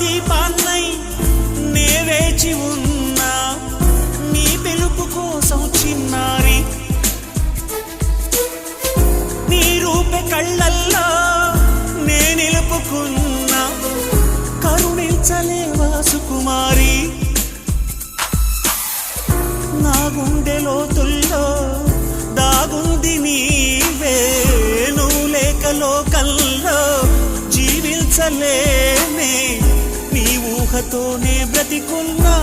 దీపాన్నై నే వేచి ఉన్నా నీ పిలుపు కోసం చిన్నారి నీ రూపే కళ్ళల్లో నే నిలుపుకున్నా కరుణించలేవా సుకుమారి నా గుండె లోతుల్లో దాగుంది నీవే నువ్వు లేక లోకల్లో జీవించలేనే నీ ఊహతోనే బ్రతికున్నా